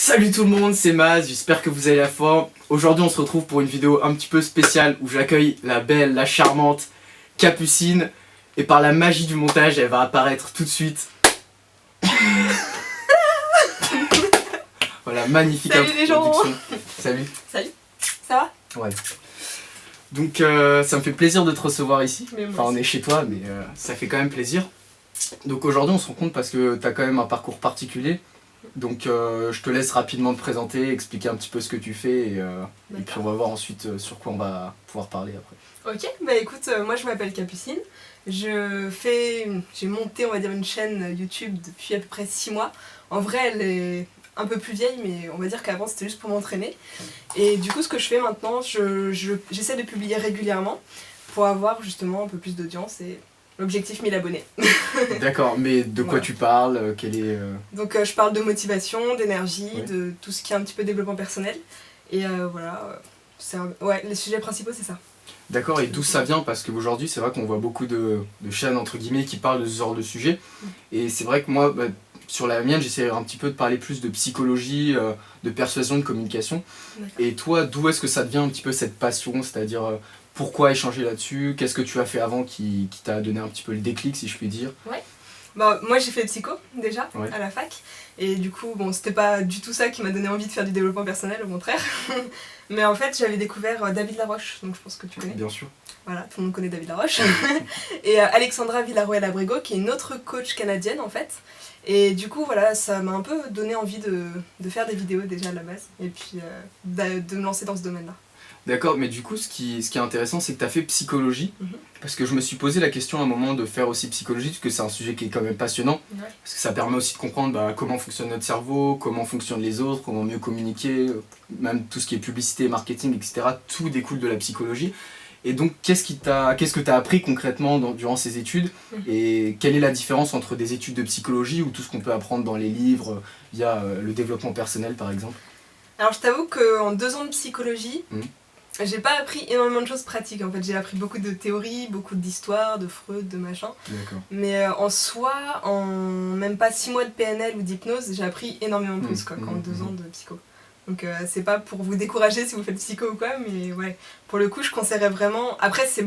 Salut tout le monde, c'est Maz, j'espère que vous avez la forme. Aujourd'hui on se retrouve pour une vidéo un petit peu spéciale où j'accueille la belle, la charmante Capucine. Et par la magie du montage, elle va apparaître tout de suite. Voilà, magnifique Salut les gens. Salut. Salut, ça va? Ouais. Donc ça me fait plaisir de te recevoir ici. Enfin on est chez toi mais ça fait quand même plaisir. Donc aujourd'hui on se rencontre parce que tu as quand même un parcours particulier. Donc je te laisse rapidement te présenter, expliquer un petit peu ce que tu fais et puis on va voir ensuite sur quoi on va pouvoir parler après. Ok, bah écoute, moi je m'appelle Capucine. J'ai monté on va dire une chaîne YouTube depuis à peu près 6 mois. En vrai elle est un peu plus vieille mais on va dire qu'avant c'était juste pour m'entraîner. Et du coup ce que je fais maintenant, j'essaie de publier régulièrement pour avoir justement un peu plus d'audience et l'objectif 1000 abonnés. D'accord, mais de quoi Voilà. tu parles, quel est... Donc je parle de motivation, d'énergie, Ouais. de tout ce qui est un petit peu développement personnel. Et voilà, ouais, les sujets principaux c'est ça. D'accord, et d'où ça vient? Parce qu'aujourd'hui c'est vrai qu'on voit beaucoup de chaînes entre guillemets qui parlent de ce genre de sujet. Et c'est vrai que moi, sur la mienne, j'essaie un petit peu de parler plus de psychologie, de persuasion, de communication. Et toi, d'où est-ce que ça devient un petit peu cette passion? C'est-à-dire, pourquoi échanger là-dessus? Qu'est-ce que tu as fait avant qui t'a donné un petit peu le déclic, si je puis dire? Bah, moi j'ai fait psycho déjà Ouais. à la fac. Et du coup, bon, c'était pas du tout ça qui m'a donné envie de faire du développement personnel, au contraire. Mais en fait, j'avais découvert David Laroche, donc je pense que tu connais. Bien sûr. Voilà, tout le monde connaît David Laroche. Et Alexandra Villarroel-Abrego, qui est une autre coach canadienne en fait. Et du coup, voilà, ça m'a un peu donné envie de faire des vidéos déjà à la base. Et puis de me lancer dans ce domaine-là. D'accord, mais du coup, ce qui est intéressant, c'est que tu as fait psychologie. Mhm. Parce que je me suis posé la question à un moment de faire aussi psychologie, parce que c'est un sujet qui est quand même passionnant. Ouais. Parce que ça permet aussi de comprendre comment fonctionne notre cerveau, comment fonctionnent les autres, comment mieux communiquer, même tout ce qui est publicité, marketing, etc. Tout découle de la psychologie. Et donc, qu'est-ce que tu as appris concrètement durant ces études? Et quelle est la différence entre des études de psychologie ou tout ce qu'on peut apprendre dans les livres, via le développement personnel par exemple? Alors je t'avoue qu'en 2 ans de psychologie, Mhm. j'ai pas appris énormément de choses pratiques. En fait, j'ai appris beaucoup de théories, beaucoup d'histoires, de Freud, de machin. D'accord. Mais en soi, en même pas 6 mois de PNL ou d'hypnose, j'ai appris énormément plus qu'en 2 ans de psycho. Donc c'est pas pour vous décourager si vous faites psycho ou quoi, mais ouais, pour le coup je conseillerais vraiment. Après c'est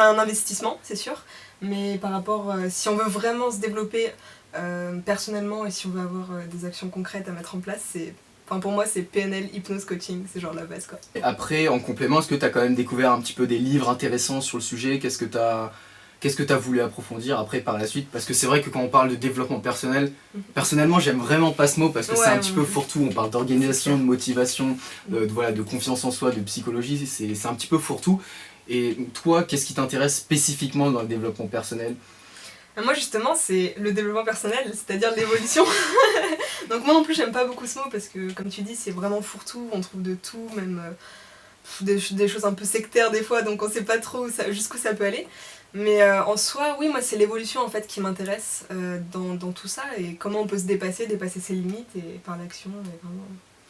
un investissement, c'est sûr, mais par rapport, si on veut vraiment se développer personnellement et si on veut avoir des actions concrètes à mettre en place, enfin pour moi c'est PNL, hypnose, coaching, c'est genre la base quoi. Et après, en complément, est-ce que tu as quand même découvert un petit peu des livres intéressants sur le sujet? Qu'est-ce que tu as voulu approfondir après par la suite? Parce que c'est vrai que quand on parle de développement personnel, personnellement j'aime vraiment pas ce mot parce que c'est un petit peu fourre-tout. On parle d'organisation, de motivation, de confiance en soi, de psychologie, c'est un petit peu fourre-tout. Et toi, qu'est-ce qui t'intéresse spécifiquement dans le développement personnel? Moi justement c'est le développement personnel, c'est-à-dire l'évolution. Donc moi non plus j'aime pas beaucoup ce mot parce que comme tu dis c'est vraiment fourre-tout, on trouve de tout, même des choses un peu sectaires des fois, donc on sait pas trop jusqu'où ça peut aller. Mais en soi, oui, moi c'est l'évolution en fait qui m'intéresse dans tout ça et comment on peut se dépasser ses limites et par l'action, et vraiment,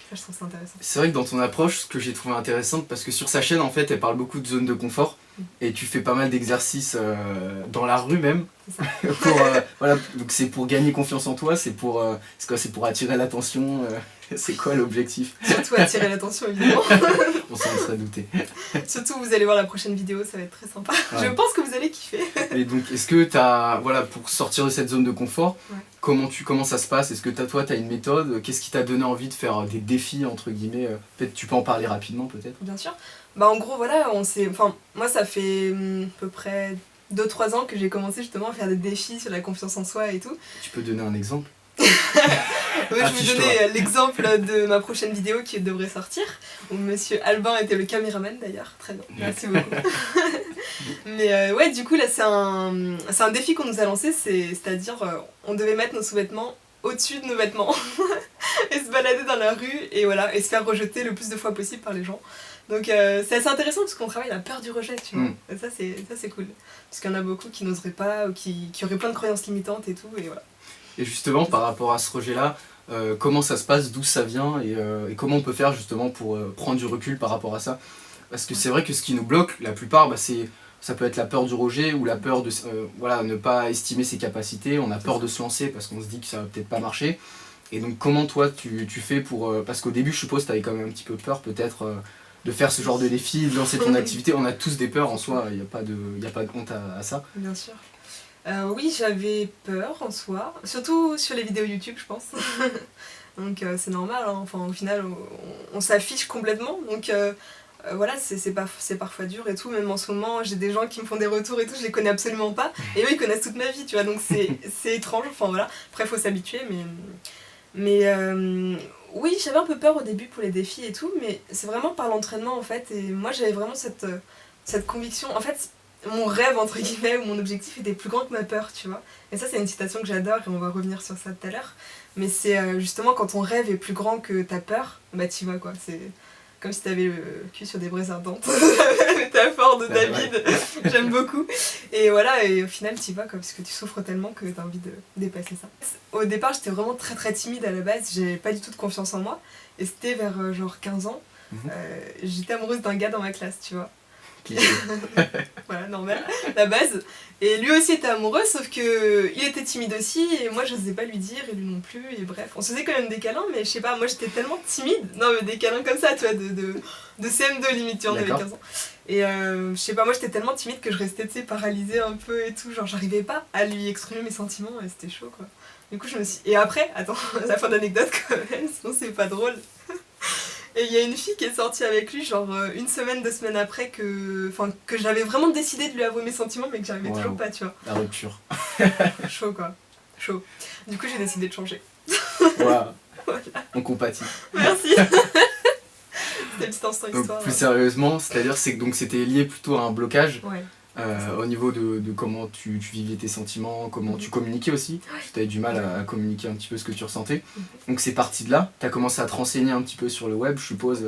ça je trouve ça intéressant. C'est vrai que dans ton approche, ce que j'ai trouvé intéressant, parce que sur sa chaîne en fait elle parle beaucoup de zones de confort et tu fais pas mal d'exercices dans la rue même. C'est ça. Voilà, donc c'est pour gagner confiance en toi, c'est pour attirer l'attention, c'est quoi l'objectif? Surtout attirer l'attention évidemment. On s'en serait douté. Surtout vous allez voir la prochaine vidéo, ça va être très sympa. Ouais. Je pense que vous allez kiffer. Et donc est-ce que pour sortir de cette zone de confort, comment ça se passe? Est-ce que toi t'as une méthode? Qu'est-ce qui t'a donné envie de faire des défis entre guillemets? Peut-être tu peux en parler rapidement peut-être? Bien sûr. Bah en gros voilà, moi ça fait à peu près 2-3 ans que j'ai commencé justement à faire des défis sur la confiance en soi et tout. Tu peux donner un exemple? Je vais vous donner l'exemple de ma prochaine vidéo qui devrait sortir, où monsieur Albin était le caméraman d'ailleurs, très bien, merci beaucoup. Mais ouais, du coup là c'est un défi qu'on nous a lancé, c'est-à-dire on devait mettre nos sous-vêtements au-dessus de nos vêtements et se balader dans la rue et voilà, et se faire rejeter le plus de fois possible par les gens. Donc c'est assez intéressant parce qu'on travaille la peur du rejet, tu vois. Et ça c'est cool. Parce qu'il y en a beaucoup qui n'oseraient pas ou qui auraient plein de croyances limitantes et tout, et voilà. Et justement, par rapport à ce rejet-là, comment ça se passe, d'où ça vient et comment on peut faire justement pour prendre du recul par rapport à ça? Parce que c'est vrai que ce qui nous bloque, la plupart, ça peut être la peur du rejet ou la peur de ne pas estimer ses capacités, on a peur de se lancer parce qu'on se dit que ça va peut-être pas marcher. Et donc comment toi tu fais pour... parce qu'au début je suppose tu avais quand même un petit peu peur peut-être de faire ce genre de défi, de lancer ton activité. On a tous des peurs en soi, il n'y a pas de honte à ça. Bien sûr. Oui, j'avais peur en soi, surtout sur les vidéos YouTube, je pense. Donc c'est normal, hein. Enfin, au final, on s'affiche complètement. Donc voilà, c'est parfois dur et tout. Même en ce moment, j'ai des gens qui me font des retours et tout, je les connais absolument pas. Et eux, ils connaissent toute ma vie, tu vois. Donc c'est étrange. Enfin voilà, après, il faut s'habituer. Mais oui, j'avais un peu peur au début pour les défis et tout. Mais c'est vraiment par l'entraînement, en fait. Et moi, j'avais vraiment cette conviction. En fait, mon rêve, entre guillemets, ou mon objectif était plus grand que ma peur, tu vois. Et ça, c'est une citation que j'adore et on va revenir sur ça tout à l'heure. Mais c'est justement quand ton rêve est plus grand que ta peur, bah t'y vas quoi. C'est comme si t'avais le cul sur des braises ardentes. La métaphore de David, j'aime beaucoup. Et voilà, et au final t'y vas quoi, parce que tu souffres tellement que t'as envie de dépasser ça. Au départ, j'étais vraiment très très timide à la base, j'avais pas du tout de confiance en moi. Et c'était vers genre 15 ans, j'étais amoureuse d'un gars dans ma classe, tu vois. Voilà, normal, la base. Et lui aussi était amoureux, sauf que il était timide aussi, et moi je n'osais pas lui dire, et lui non plus, et bref. On se faisait quand même des câlins, mais je sais pas, moi j'étais tellement timide. Non, mais des câlins comme ça, tu vois, de CM2 limite, tu vois, on avait 15 ans. Et je sais pas, moi j'étais tellement timide que je restais, tu sais, paralysée un peu et tout, genre j'arrivais pas à lui exprimer mes sentiments, et c'était chaud quoi. Du coup, je me suis. Et après, attends, la fin d'anecdote quand même, sinon c'est pas drôle. Et il y a une fille qui est sortie avec lui, genre une semaine, 2 semaines après que j'avais vraiment décidé de lui avouer mes sentiments, mais que j'arrivais toujours pas, tu vois. La rupture. Chaud quoi, chaud. Du coup, j'ai décidé de changer. Voilà. On compatit. Merci. C'était une petite instant histoire. Plus sérieusement, c'est-à-dire que c'était lié plutôt à un blocage. Ouais. Au niveau de comment tu vivais tes sentiments, comment tu communiquais aussi. Tu avais du mal à communiquer un petit peu ce que tu ressentais. Donc c'est parti de là. Tu as commencé à te renseigner un petit peu sur le web, je suppose,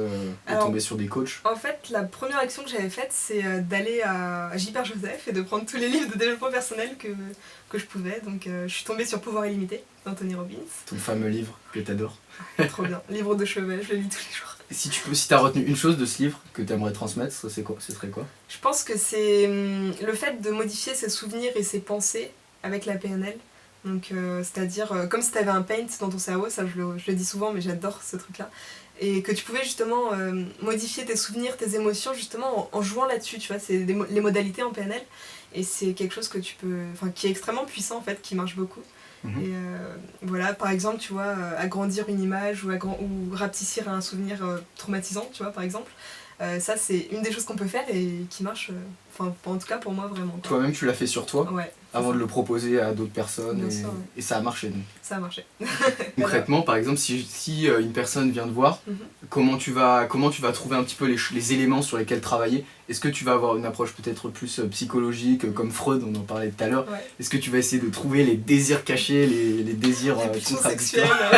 et tomber sur des coachs. En fait, la première action que j'avais faite, c'est d'aller à J.P. Joseph et de prendre tous les livres de développement personnel que je pouvais. Donc je suis tombée sur Pouvoir illimité d'Anthony Robbins. Ton fameux livre que tu adores. Trop bien. Livre de chevet, je le lis tous les jours. Si tu as retenu une chose de ce livre que tu aimerais transmettre, ce serait quoi? Je pense que c'est le fait de modifier ses souvenirs et ses pensées avec la PNL. Donc, c'est-à-dire, comme si tu avais un paint dans ton cerveau, ça je le dis souvent, mais j'adore ce truc-là. Et que tu pouvais justement modifier tes souvenirs, tes émotions, justement en jouant là-dessus, tu vois, c'est les modalités en PNL. Et c'est quelque chose que qui est extrêmement puissant en fait, qui marche beaucoup. Et voilà, par exemple, tu vois, agrandir une image ou rapetissir un souvenir traumatisant, tu vois, par exemple. Ça, c'est une des choses qu'on peut faire et qui marche, en tout cas pour moi, vraiment. Toi-même, tu l'as fait sur toi, ouais, avant de le proposer à d'autres personnes, sûr, ouais. Et ça a marché donc. Ça a marché. Concrètement, par exemple, si une personne vient te voir, comment tu vas trouver un petit peu les éléments sur lesquels travailler? Est-ce que tu vas avoir une approche peut-être plus psychologique, comme Freud, on en parlait tout à l'heure? Ouais. Est-ce que tu vas essayer de trouver les désirs cachés, les désirs contradictoires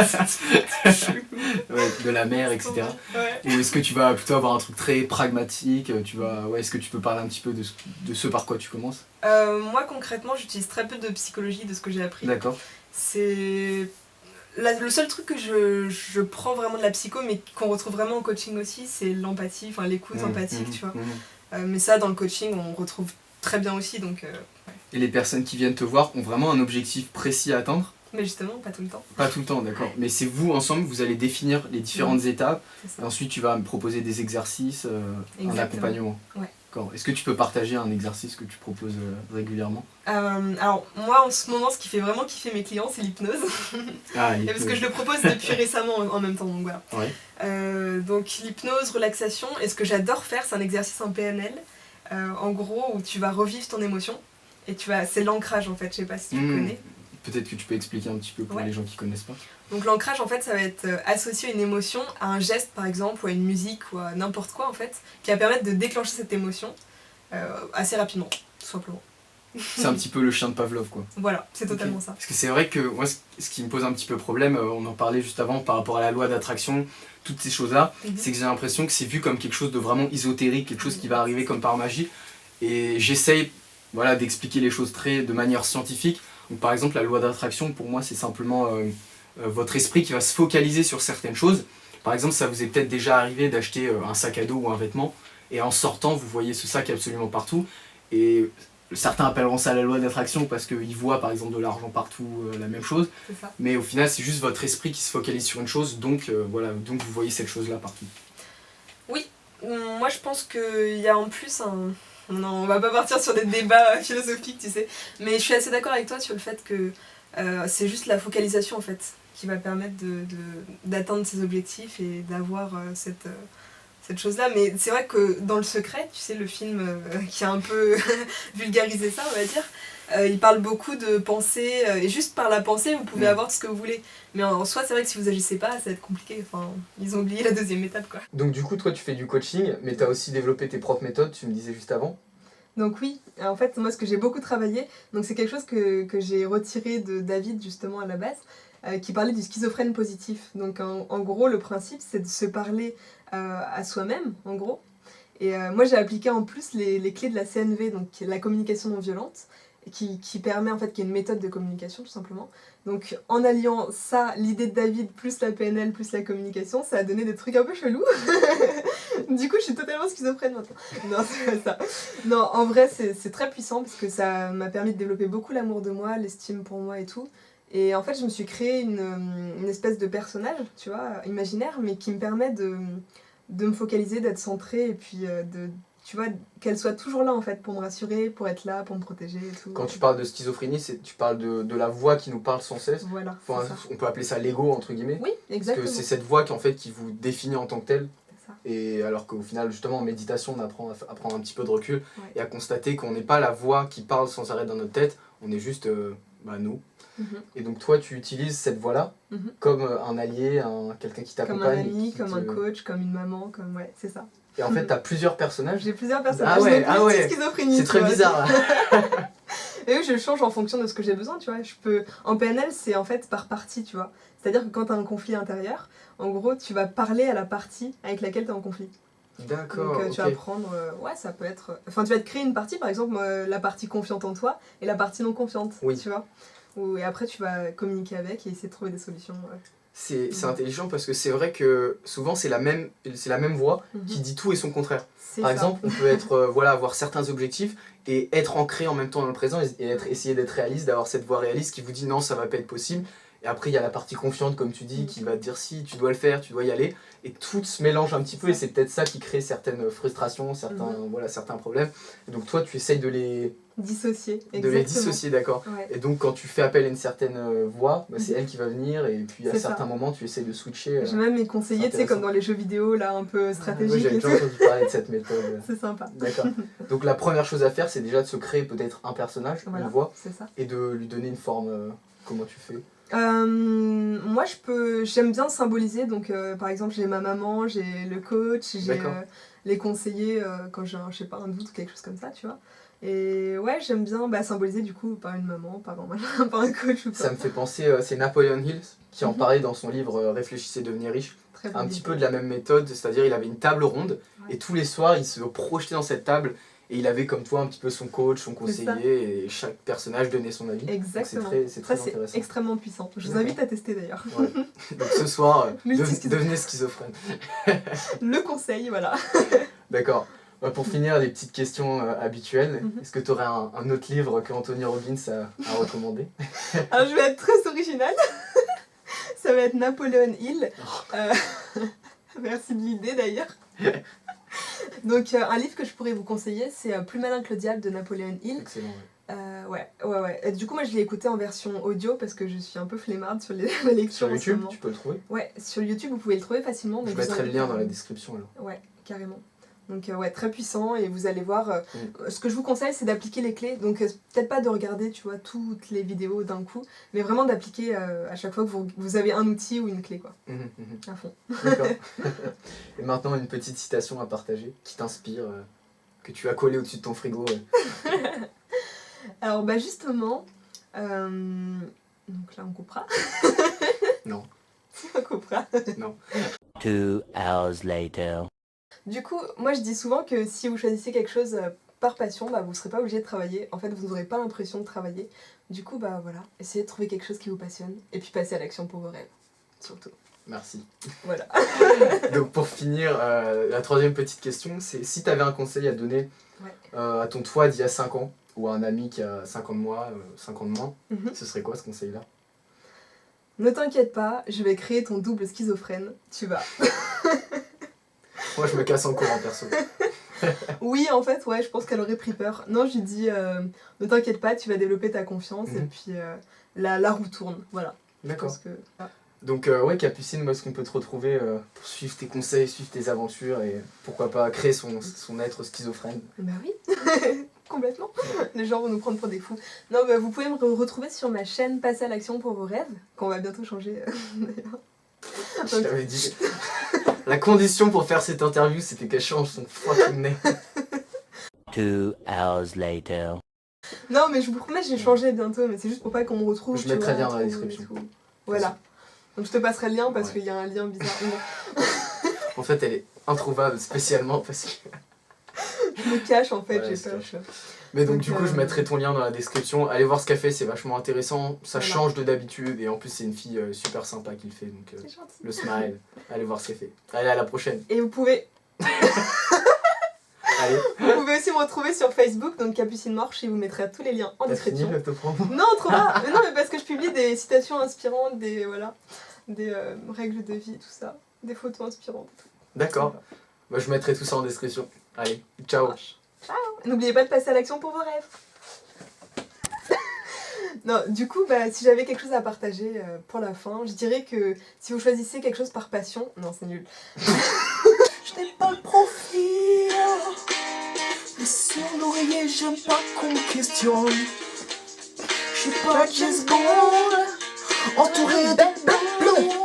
de la mère, etc. Ouais. Ou est-ce que tu vas plutôt avoir un truc très pragmatique? Est-ce que tu peux parler un petit peu de ce par quoi tu commences? Moi, concrètement, j'utilise très peu de psychologie de ce que j'ai appris. D'accord. C'est le seul truc que je prends vraiment de la psycho, mais qu'on retrouve vraiment en coaching aussi, c'est l'empathie, l'écoute empathique, tu vois. Mais ça, dans le coaching, on retrouve très bien aussi, donc... Et les personnes qui viennent te voir ont vraiment un objectif précis à atteindre? Mais justement, pas tout le temps. Pas tout le temps, d'accord. Mais c'est vous, ensemble, vous allez définir les différentes étapes, et ensuite tu vas me proposer des exercices, un accompagnement. Ouais. Est-ce que tu peux partager un exercice que tu proposes régulièrement? Alors, moi, en ce moment, ce qui fait vraiment kiffer mes clients, c'est l'hypnose. Et parce que je le propose depuis récemment en même temps, donc voilà. Ouais. Donc, l'hypnose, relaxation, et ce que j'adore faire, c'est un exercice en PNL, en gros, où tu vas revivre ton émotion, et c'est l'ancrage, en fait, je sais pas si tu connais. Peut-être que tu peux expliquer un petit peu pour les gens qui connaissent pas. Donc l'ancrage, en fait, ça va être associer une émotion à un geste, par exemple, ou à une musique, ou à n'importe quoi, en fait, qui va permettre de déclencher cette émotion assez rapidement, tout simplement. C'est un petit peu le chien de Pavlov, quoi. Voilà, c'est totalement ça. Parce que c'est vrai que moi, ce qui me pose un petit peu problème, on en parlait juste avant par rapport à la loi d'attraction, toutes ces choses-là, c'est que j'ai l'impression que c'est vu comme quelque chose de vraiment ésotérique, quelque chose qui va arriver comme par magie. Et j'essaye d'expliquer les choses de manière scientifique. Donc, par exemple, la loi d'attraction, pour moi, c'est simplement votre esprit qui va se focaliser sur certaines choses. Par exemple, ça vous est peut-être déjà arrivé d'acheter un sac à dos ou un vêtement, et en sortant, vous voyez ce sac absolument partout. Et certains appelleront ça la loi d'attraction parce qu'ils voient par exemple de l'argent partout, la même chose. C'est ça. Mais au final, c'est juste votre esprit qui se focalise sur une chose, donc voilà, donc vous voyez cette chose-là partout. Oui, moi je pense qu'il y a en plus un... Non, on va pas partir sur des débats philosophiques, tu sais. Mais je suis assez d'accord avec toi sur le fait que c'est juste la focalisation en fait qui va permettre d'atteindre ses objectifs et d'avoir cette chose-là. Mais c'est vrai que dans Le Secret, tu sais, le film qui a un peu vulgarisé ça, on va dire, il parle beaucoup de pensée, et juste par la pensée, vous pouvez avoir tout ce que vous voulez. Mais en soi, c'est vrai que si vous agissez pas, ça va être compliqué. Enfin, ils ont oublié la deuxième étape, quoi. Donc du coup, toi, tu fais du coaching, mais tu as aussi développé tes propres méthodes, tu me disais juste avant. Donc oui, en fait, moi, ce que j'ai beaucoup travaillé, donc c'est quelque chose que j'ai retiré de David, justement, à la base, qui parlait du schizophrène positif. Donc en gros, le principe, c'est de se parler à soi-même, en gros. Et moi, j'ai appliqué en plus les clés de la CNV, donc la communication non violente, qui permet en fait qu'il y ait une méthode de communication tout simplement. Donc en alliant ça, l'idée de David plus la PNL plus la communication, ça a donné des trucs un peu chelous. Du coup je suis totalement schizophrène maintenant. Non, c'est pas ça. Non, en vrai c'est très puissant parce que ça m'a permis de développer beaucoup l'amour de moi, l'estime pour moi et tout. Et en fait je me suis créé une espèce de personnage, tu vois, imaginaire, mais qui me permet de me focaliser, d'être centrée et puis tu vois, qu'elle soit toujours là en fait pour me rassurer, pour être là, pour me protéger et tout. Quand tu parles de schizophrénie, tu parles de la voix qui nous parle sans cesse. Voilà. Enfin, on peut appeler ça l'ego entre guillemets. Oui, exactement. Parce que c'est cette voix qui vous définit en tant que tel. C'est ça. Et alors qu'au final, justement, en méditation, on apprend à prendre un petit peu de recul Ouais. et à constater qu'on n'est pas la voix qui parle sans arrêt dans notre tête, on est juste nous. Et donc toi, tu utilises cette voix-là comme un allié, quelqu'un qui t'accompagne. Comme un ami, comme un coach, comme une maman, comme... Ouais, c'est ça. Et en fait, t'as plusieurs personnages. J'ai plusieurs personnages. Ah ouais. C'est très bizarre. Et oui, je change en fonction de ce que j'ai besoin, tu vois. En PNL, c'est en fait par partie, tu vois. C'est-à-dire que quand t'as un conflit intérieur, en gros, tu vas parler à la partie avec laquelle t'es en conflit. D'accord. Donc tu vas prendre... ouais, ça peut être... Enfin, tu vas te créer une partie, par exemple, la partie confiante en toi et la partie non confiante, tu vois. Et après, tu vas communiquer avec et essayer de trouver des solutions. C'est intelligent parce que c'est vrai que souvent c'est la même voix qui dit tout et son contraire. Par exemple, on peut être avoir certains objectifs et être ancré en même temps dans le présent et essayer d'être réaliste, d'avoir cette voix réaliste qui vous dit non, ça va pas être possible. Et après, il y a la partie confiante, comme tu dis, qui va te dire si, tu dois le faire, tu dois y aller. Et tout se mélange un petit peu et c'est peut-être ça qui crée certaines frustrations, certains problèmes. Et donc toi, tu essayes de les dissocier. De les dissocier, d'accord. Ouais. Et donc quand tu fais appel à une certaine voix, c'est elle qui va venir et puis à certains moments, tu essayes de switcher. J'ai même mes conseillers, tu sais, comme dans les jeux vidéo, là, un peu stratégiques. J'ai déjà entendu parler de cette méthode. C'est sympa. D'accord. Donc la première chose à faire, c'est déjà de se créer peut-être un personnage, une voix, et de lui donner une forme. Comment tu fais ? Moi j'aime bien symboliser, donc par exemple j'ai ma maman, j'ai le coach, j'ai les conseillers quand j'ai un doute ou quelque chose comme ça, tu vois. Et ouais, j'aime bien symboliser du coup par une maman, par un coach ou quoi. Ça me fait penser, c'est Napoleon Hill qui en parlait dans son livre Réfléchissez, devenez riche. Un petit peu de la même méthode, c'est-à-dire il avait une table ronde et tous les soirs il se projetait dans cette table. Et il avait comme toi un petit peu son coach, son conseiller, et chaque personnage donnait son avis. Exactement. C'est très intéressant. C'est extrêmement puissant. Je vous invite à tester d'ailleurs. Ouais. Donc ce soir, devenez schizophrène. Le conseil, voilà. D'accord. Pour finir, les petites questions habituelles. Est-ce que tu aurais un autre livre que Anthony Robbins a recommandé? Alors je vais être très originale. Ça va être Napoleon Hill. Merci de l'idée d'ailleurs. Donc un livre que je pourrais vous conseiller, c'est Plus malin que le diable de Napoleon Hill. Excellent, ouais. Et du coup moi je l'ai écouté en version audio parce que je suis un peu flemmarde sur la lecture. Sur YouTube, tu peux le trouver? Ouais, sur YouTube vous pouvez le trouver facilement. Je mettrai le lien dans la description alors. Ouais, carrément. Donc ouais, très puissant et vous allez voir, ce que je vous conseille c'est d'appliquer les clés, donc peut-être pas de regarder tu vois toutes les vidéos d'un coup, mais vraiment d'appliquer à chaque fois que vous avez un outil ou une clé quoi, à fond. D'accord. Et maintenant une petite citation à partager qui t'inspire, que tu as collée au-dessus de ton frigo. Alors justement, donc là on coupera. Non. Si on coupera. Non. 2 hours later. Du coup, moi je dis souvent que si vous choisissez quelque chose par passion, vous ne serez pas obligé de travailler. En fait, vous n'aurez pas l'impression de travailler. Du coup, voilà, essayez de trouver quelque chose qui vous passionne et puis passez à l'action pour vos rêves, surtout. Merci. Voilà. Donc pour finir, la troisième petite question, c'est si tu avais un conseil à donner à ton toi d'il y a 5 ans, ou à un ami qui a 5 ans de moins, 5 ans de moins, ce serait quoi ce conseil-là? Ne t'inquiète pas, je vais créer ton double schizophrène, tu vas. Moi je me casse en courant perso. Oui, en fait, ouais, je pense qu'elle aurait pris peur. Non, je lui dis, ne t'inquiète pas, tu vas développer ta confiance et puis la roue tourne, voilà. D'accord. Que... Ah. Donc ouais, Capucine, moi est-ce qu'on peut te retrouver pour suivre tes conseils, suivre tes aventures et pourquoi pas créer son être schizophrène? Bah oui, complètement. Les gens vont nous prendre pour des fous. Non, bah, vous pouvez me retrouver sur ma chaîne Passer à l'action pour vos rêves, qu'on va bientôt changer d'ailleurs. Je t'avais dit. La condition pour faire cette interview, c'était qu'elle change son fucking nez. 2 hours later. Non, mais je vous promets, j'ai changé bientôt, mais c'est juste pour pas qu'on me retrouve. Je mettrai bien dans la description. Voilà. Donc je te passerai le lien parce qu'il y a un lien bizarre. En fait, elle est introuvable spécialement parce que... Je me cache en fait, j'ai peur. Mais donc du coup, je mettrai ton lien dans la description. Allez voir ce qu'elle fait, c'est vachement intéressant. Ça change de d'habitude et en plus, c'est une fille super sympa qui le fait. Donc le smile, allez voir ce qu'elle fait. Allez, à la prochaine. Et vous pouvez... Allez. Vous pouvez aussi me retrouver sur Facebook, donc Capucine Morche, et vous mettrez tous les liens en description. Fini, non, trop bas. Mais non, mais parce que je publie des citations inspirantes, des règles de vie, tout ça, des photos inspirantes. D'accord. Voilà. Bah, je mettrai tout ça en description. Allez, ciao. Ciao. N'oubliez pas de passer à l'action pour vos rêves. Non, du coup, bah, si j'avais quelque chose à partager pour la fin, je dirais que si vous choisissez quelque chose par passion... Non, c'est nul. Je n'ai pas le profil, et sur l'oreiller j'aime pas qu'on questionne. Je suis pas James Bond, entouré de blonds.